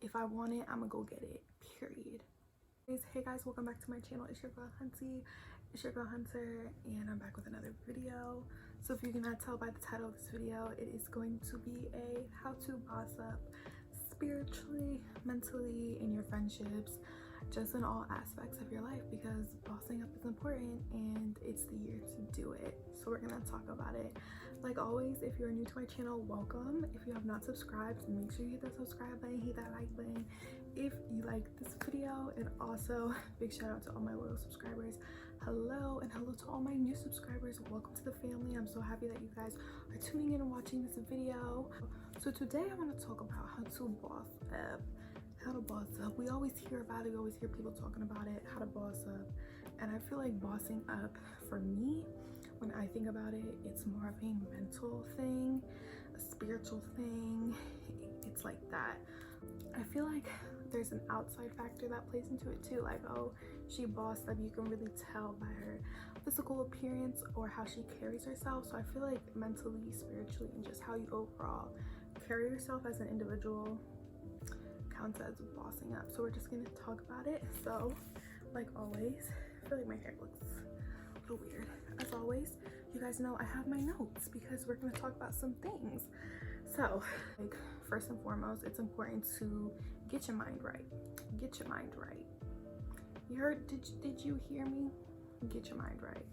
If I want it, I'm gonna go get it, period. Hey guys, welcome back to my channel. It's your girl Hunty, it's your girl Hunter, and I'm back with another video. So if you cannot tell by the title of this video, it is going to be a how to boss up spiritually, mentally, in your friendships, just in all aspects of your life, because bossing up is important and it's the year to do it. So we're gonna talk about it. Like always, if you're new to my channel, welcome. If you have not subscribed, make sure you hit that subscribe button, hit that like button if you like this video. And also big shout out to all my loyal subscribers. Hello, and hello to all my new subscribers. Welcome to the family. I'm so happy that you guys are tuning in and watching this video. So today I want to talk about how to boss up. We always hear about it, we always hear people talking about it, how to boss up. And I feel like bossing up, for me, when I think about it, it's more of a mental thing, a spiritual thing. It's like that. I feel like there's an outside factor that plays into it too, like, oh, she bossed up. You can really tell by her physical appearance or how she carries herself. So I feel like mentally, spiritually, and just how you overall carry yourself as an individual counts as bossing up. So we're just gonna talk about it. So like always, I feel like my hair looks a little weird. As always, you guys know I have my notes because we're gonna talk about some things. So like, first and foremost, it's important to get your mind right. Get your mind right. You heard, did you hear me? Get your mind right.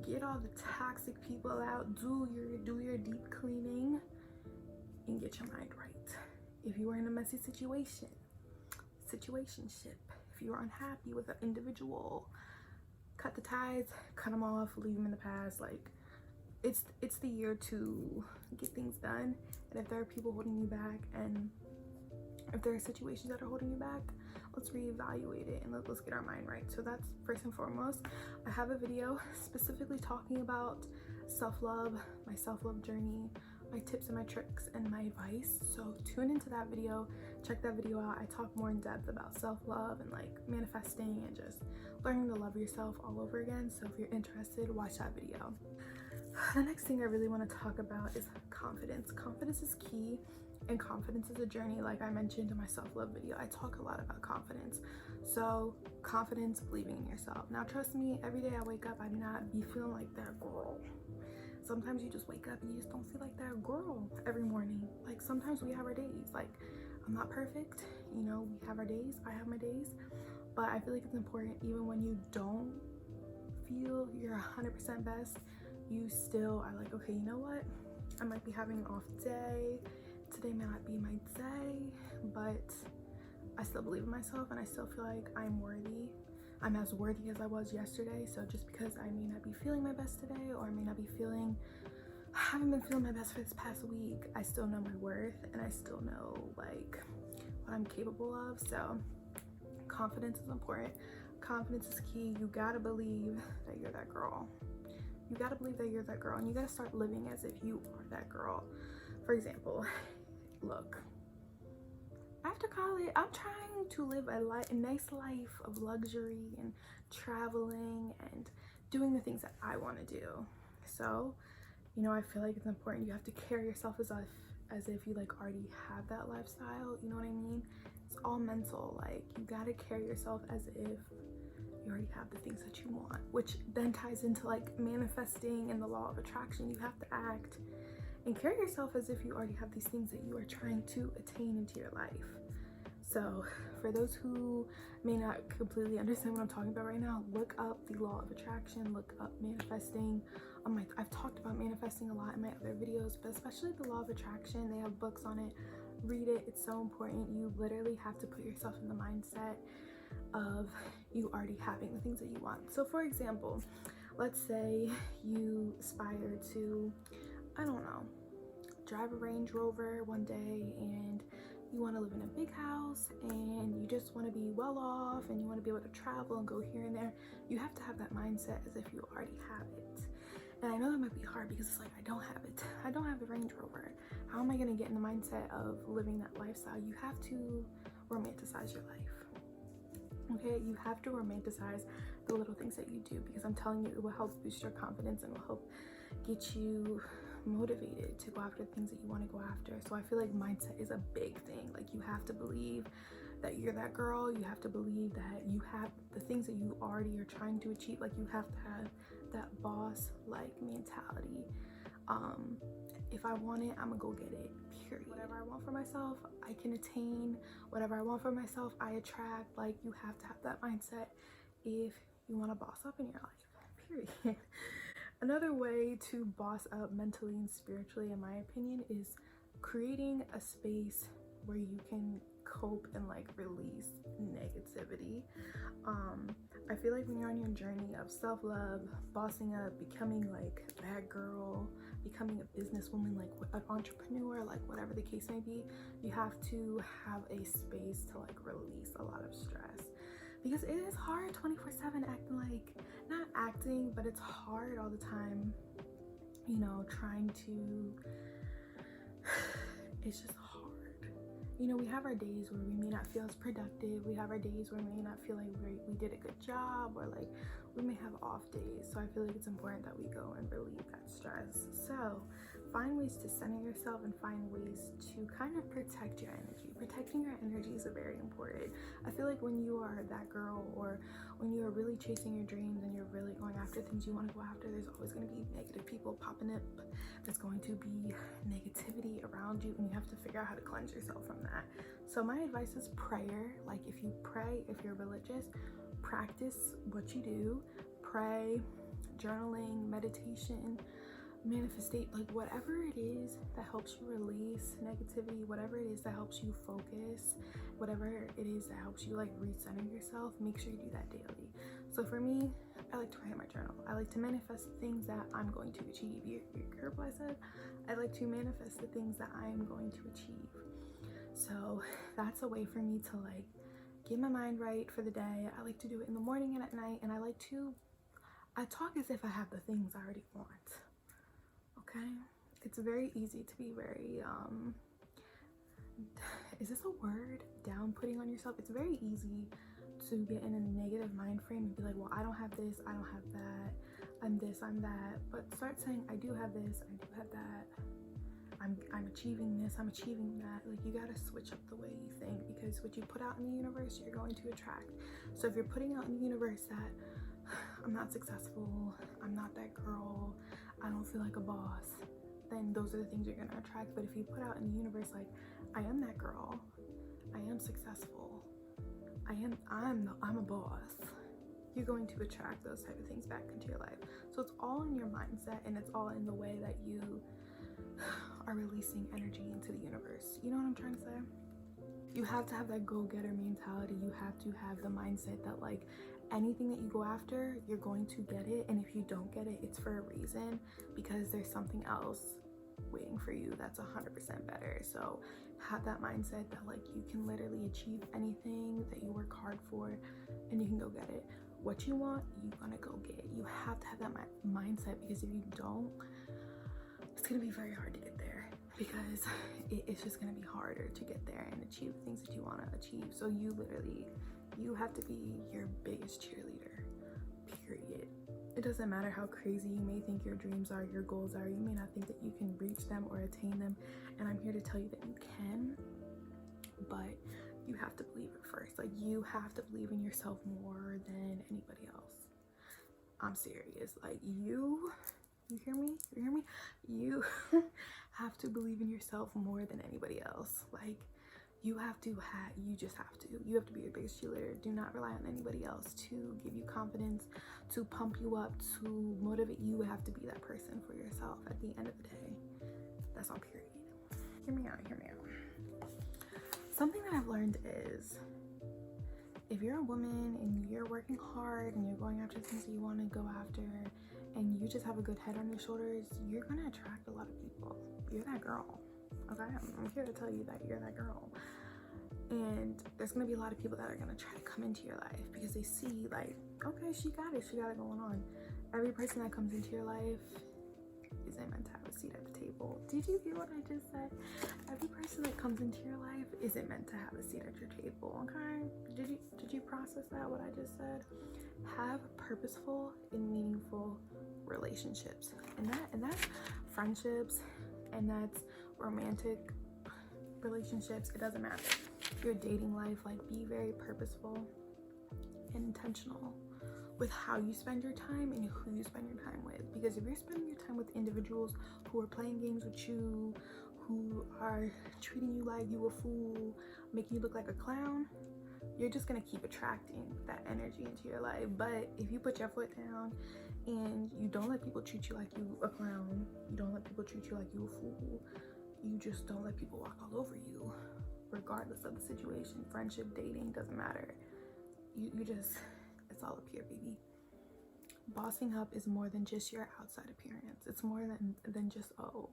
Get all the toxic people out. Do your deep cleaning and get your mind right. If you are in a messy situationship, if you are unhappy with an individual, cut the ties, cut them off, leave them in the past. Like, it's the year to get things done. And if there are people holding you back, and if there are situations that are holding you back, let's reevaluate it and let's get our mind right. So that's first and foremost. I have a video specifically talking about self-love, my self-love journey, my tips and my tricks and my advice. So tune into that video, check that video out. I talk more in depth about self-love and like manifesting and just learning to love yourself all over again. So if you're interested, watch that video. The next thing I really want to talk about is confidence. Confidence is key, and confidence is a journey. Like I mentioned in my self-love video, I talk a lot about confidence. So confidence, believing in yourself. Now trust me, every day I wake up, I do not be feeling like that girl. Sometimes you just wake up and you just don't feel like that girl every morning. Like sometimes we have our days. Like, I'm not perfect, you know, we have our days, I have my days, but I feel like it's important, even when you don't feel your 100% best, you still are like, okay, you know what, I might be having an off day, today may not be my day, but I still believe in myself and I still feel like I'm worthy. I'm as worthy as I was yesterday. So just because I may not be feeling my best today, or I may not be feeling, I haven't been feeling my best for this past week, I still know my worth and I still know like what I'm capable of. So confidence is important. Confidence is key. You gotta believe that you're that girl. You gotta believe that you're that girl, and you gotta start living as if you are that girl. For example, look, after college, I'm trying to live a nice life of luxury and traveling and doing the things that I want to do. So, you know, I feel like it's important. You have to carry yourself as if you like already have that lifestyle. You know what I mean? It's all mental. Like, you gotta carry yourself as if you already have the things that you want, which then ties into like manifesting and the law of attraction. You have to act and carry yourself as if you already have these things that you are trying to attain into your life. So for those who may not completely understand what I'm talking about right now, look up the law of attraction, look up manifesting. I've talked about manifesting a lot in my other videos, but especially the law of attraction, they have books on it. Read it, it's so important. You literally have to put yourself in the mindset of you already having the things that you want. So for example, let's say you aspire to, I don't know, drive a Range Rover one day, and you want to live in a big house, and you just want to be well off, and you want to be able to travel and go here and there. You have to have that mindset as if you already have it. And I know that might be hard because it's like, I don't have it. I don't have the Range Rover. How am I going to get in the mindset of living that lifestyle? You have to romanticize your life. Okay, you have to romanticize the little things that you do, because I'm telling you, it will help boost your confidence and will help get you motivated to go after the things that you want to go after. So I feel like mindset is a big thing. Like, you have to believe that you're that girl. You have to believe that you have the things that you already are trying to achieve. Like, you have to have that boss like mentality. If I want it, I'm gonna go get it, period. Whatever I want for myself, I can attain. Whatever I want for myself, I attract. Like, you have to have that mindset if you want to boss up in your life, period. Another way to boss up mentally and spiritually, in my opinion, is creating a space where you can cope and like release negativity. I feel like when you're on your journey of self-love, bossing up, becoming like that girl, becoming a businesswoman, like an entrepreneur, like whatever the case may be, you have to have a space to like release a lot of stress, because it is hard 24/7 acting like, not acting, but it's hard all the time, you know, trying to, it's just hard. You know, we have our days where we may not feel as productive. We have our days where we may not feel like we did a good job, or like we may have off days. So I feel like it's important that we go and relieve that stress. So find ways to center yourself and find ways to kind of protect your energy. Protecting your energy is very important. I feel like when you are that girl, or when you are really chasing your dreams and you're really going after things you want to go after, there's always going to be negative people popping up. There's going to be negativity around you, and you have to figure out how to cleanse yourself from that. So my advice is prayer. Like, if you pray, if you're religious, practice what you do. Pray, journaling, meditation, manifestate, like whatever it is that helps you release negativity, whatever it is that helps you focus, whatever it is that helps you like recenter yourself, make sure you do that daily. So for me, I like to write in my journal. I like to manifest things that I'm going to achieve. You heard what I said? I like to manifest the things that I am going to achieve. So that's a way for me to like get my mind right for the day. I like to do it in the morning and at night, and I talk as if I have the things I already want. Okay, it's very easy to be very is this a word, down putting on yourself. It's very easy to get in a negative mind frame and be like, well, I don't have this, I don't have that, I'm this, I'm that. But start saying, I do have this, I do have that, I'm achieving this, I'm achieving that. Like, you gotta switch up the way you think, because what you put out in the universe, you're going to attract. So if you're putting out in the universe that I'm not successful, I'm not that girl, I don't feel like a boss, then those are the things you're gonna attract. But if you put out in the universe like, I am that girl, I am successful, I'm a boss, you're going to attract those type of things back into your life. So it's all in your mindset, and it's all in the way that you are releasing energy into the universe. You know what I'm trying to say? You have to have that go-getter mentality. You have to have the mindset that like, anything that you go after, you're going to get it, and if you don't get it, it's for a reason, because there's something else waiting for you that's 100% better. So have that mindset that like, you can literally achieve anything that you work hard for, and you can go get it. What you want, you're gonna go get it. You have to have that mindset, because if you don't, it's gonna be very hard to get there, because it's just gonna be harder to get there and achieve the things that you want to achieve. So you have to be your biggest cheerleader, period. It doesn't matter how crazy you may think your dreams are, your goals are. You may not think that you can reach them or attain them, and I'm here to tell you that you can, but you have to believe it first. Like, you have to believe in yourself more than anybody else. I'm serious. Like, you hear me? You hear me? You have to believe in yourself more than anybody else. Like, you just have to. You have to be your biggest cheerleader. Do not rely on anybody else to give you confidence, to pump you up, to motivate you. You have to be that person for yourself at the end of the day. That's on period. Hear me out, hear me out. Something that I've learned is, if you're a woman and you're working hard and you're going after things that you want to go after, and you just have a good head on your shoulders, you're gonna attract a lot of people. You're that girl. Okay, I'm here to tell you that you're that girl. And there's gonna be a lot of people that are gonna try to come into your life because they see like, okay, she got it going on. Every person that comes into your life is meant to have a seat at the table. Did you hear what I just said? Every person that comes into your life isn't meant to have a seat at your table, okay? Did you process that, what I just said? Have purposeful and meaningful relationships, and that's friendships, and that's romantic relationships. It doesn't matter. Your dating life, like, be very purposeful and intentional with how you spend your time and who you spend your time with. Because if you're spending your time with individuals who are playing games with you, who are treating you like you a fool, making you look like a clown, you're just gonna keep attracting that energy into your life. But if you put your foot down and you don't let people treat you like you a clown, you don't let people treat you like you a fool, you just don't let people walk all over you, regardless of the situation, friendship, dating, doesn't matter. You just, it's all up here, baby. Bossing up is more than just your outside appearance. It's more than just, oh,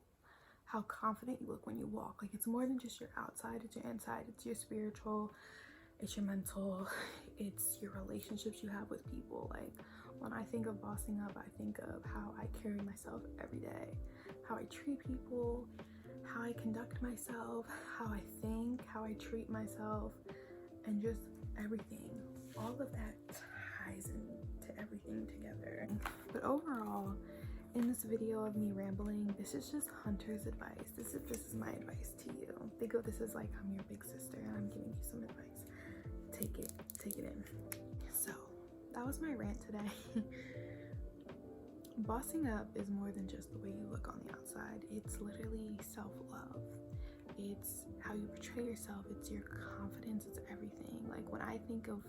how confident you look when you walk. Like, it's more than just your outside, it's your inside, it's your spiritual, it's your mental, it's your relationships you have with people. Like, when I think of bossing up, I think of how I carry myself every day, how I treat people, how I conduct myself, how I think, how I treat myself, and just everything. All of that ties into everything together. But overall, in this video of me rambling, this is just Hunter's advice. This is my advice to you. Think of this as like I'm your big sister and I'm giving you some advice. Take it in. So that was my rant today. Bossing up is more than just the way you look on the outside. It's literally self-love. It's how you portray yourself. It's your confidence. It's everything. Like, when I think of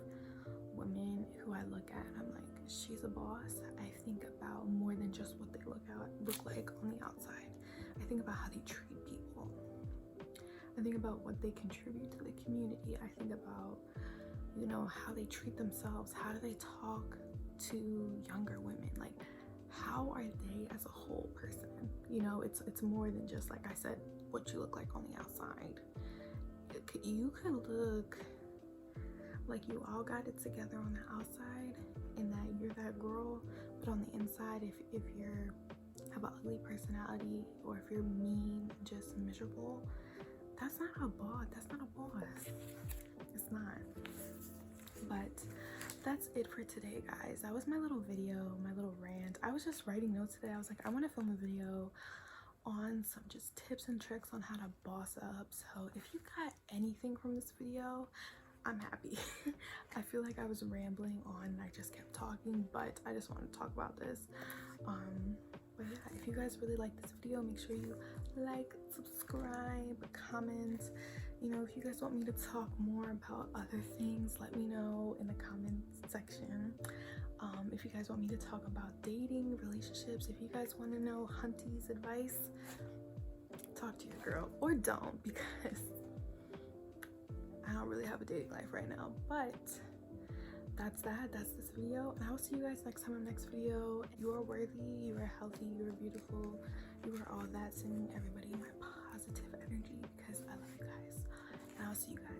women who I look at and I'm like, she's a boss, I think about more than just what they look like on the outside. I think about how they treat people. I think about what they contribute to the community. I think about, you know, how they treat themselves. How do they talk to younger women? Like, how are they as a whole person? You know, it's more than just, like I said, what you look like on the outside. You could look like you all got it together on the outside and that you're that girl, but on the inside, if you're have an ugly personality, or if you're mean, just miserable, that's not a boss. That's not a boss. It's not. But that's it for today, guys. That was my little video, my little rant. I was just writing notes today. I was like, I want to film a video on some just tips and tricks on how to boss up. So if you got anything from this video, I'm happy. I feel like I was rambling on and I just kept talking, but I just wanted to talk about this. But yeah, if you guys really like this video, make sure you like, subscribe, comment. You know, if you guys want me to talk more about other things, let me know in the comments section. If you guys want me to talk about dating, relationships, if you guys want to know Hunty's advice, talk to your girl, or don't, because I don't really have a dating life right now. But that's this video, and I will see you guys next time in the next video. You are worthy, you are healthy, you are beautiful, you are all that. Sending everybody my positive energy because I love you guys, and I'll see you guys